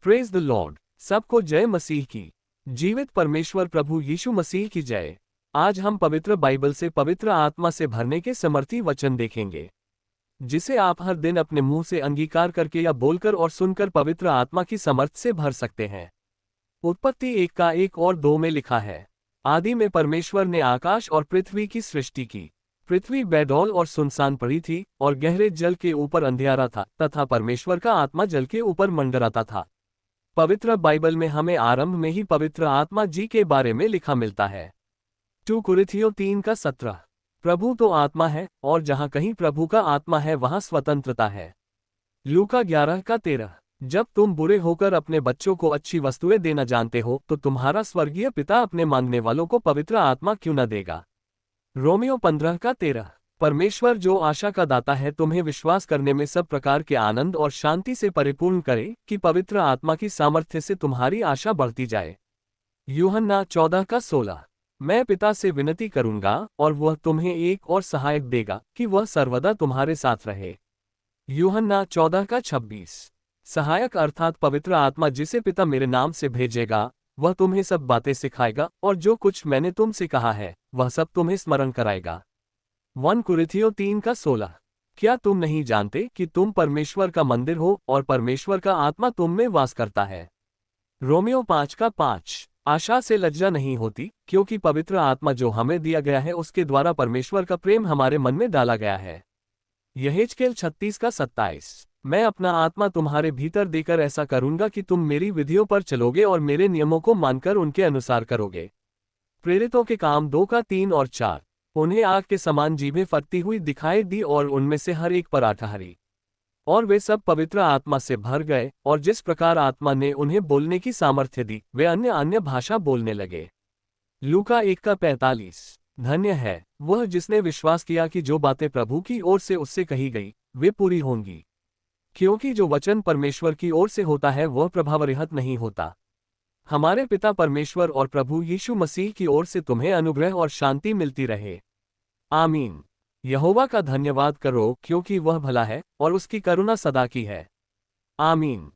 Praise the Lord. सबको जय मसीह की। जीवित परमेश्वर प्रभु यीशु मसीह की जय। आज हम पवित्र बाइबल से पवित्र आत्मा से भरने के समर्थी वचन देखेंगे, जिसे आप हर दिन अपने मुंह से अंगीकार करके या बोलकर और सुनकर पवित्र आत्मा की समर्थ से भर सकते हैं। उत्पत्ति 1 का 1 और 2 में लिखा है, आदि में परमेश्वर ने आकाश और पृथ्वी की सृष्टि की। पृथ्वी बेडौल और सुनसान पड़ी थी और गहरे जल के ऊपर अंधियारा था तथा परमेश्वर का आत्मा जल के ऊपर मंडराता था। पवित्र बाइबल में हमें आरंभ में ही पवित्र आत्मा जी के बारे में लिखा मिलता है। 2 कुरिन्थियों 3 का 17। प्रभु तो आत्मा है और जहां कहीं प्रभु का आत्मा है वहां स्वतंत्रता है। लूका 11 का 13। जब तुम बुरे होकर अपने बच्चों को अच्छी वस्तुएं देना जानते हो तो तुम्हारा स्वर्गीय पिता अपने मांगने वालों को पवित्र आत्मा क्यों न देगा। रोमियो 15 का 13। परमेश्वर जो आशा का दाता है तुम्हें विश्वास करने में सब प्रकार के आनंद और शांति से परिपूर्ण करे कि पवित्र आत्मा की सामर्थ्य से तुम्हारी आशा बढ़ती जाए। यूहन्ना 14 का 16। मैं पिता से विनती करूंगा और वह तुम्हें एक और सहायक देगा कि वह सर्वदा तुम्हारे साथ रहे। यूहन्ना 14 का 26। सहायक अर्थात पवित्र आत्मा जिसे पिता मेरे नाम से भेजेगा, वह तुम्हें सब बातें सिखाएगा और जो कुछ मैंने तुमसे कहा है वह सब तुम्हें स्मरण कराएगा। 1 कुरिन्थियों 3 का 16। क्या तुम नहीं जानते कि तुम परमेश्वर का मंदिर हो और परमेश्वर का आत्मा तुम में वास करता है। रोमियो 5 का 5। आशा से लज्जा नहीं होती क्योंकि पवित्र आत्मा जो हमें दिया गया है उसके द्वारा परमेश्वर का प्रेम हमारे मन में डाला गया है। यहेजकेल 36 का 27। मैं अपना आत्मा तुम्हारे भीतर देकर ऐसा करूंगा कि तुम मेरी विधियों पर चलोगे और मेरे नियमों को मानकर उनके अनुसार करोगे। प्रेरितों के काम 2 का 3 और 4। उन्हें आग के समान जीभें फटती हुई दिखाई दी और उनमें से हर एक पर ठहरी, और वे सब पवित्र आत्मा से भर गए और जिस प्रकार आत्मा ने उन्हें बोलने की सामर्थ्य दी वे अन्य अन्य भाषा बोलने लगे। लूका 1 का 45। धन्य है वह जिसने विश्वास किया कि जो बातें प्रभु की ओर से उससे कही गई वे पूरी होंगी, क्योंकि जो वचन परमेश्वर की ओर से होता है वह प्रभावरहित नहीं होता। हमारे पिता परमेश्वर और प्रभु यीशु मसीह की ओर से तुम्हें अनुग्रह और शांति मिलती रहे। आमीन। यहोवा का धन्यवाद करो क्योंकि वह भला है और उसकी करुणा सदा की है। आमीन।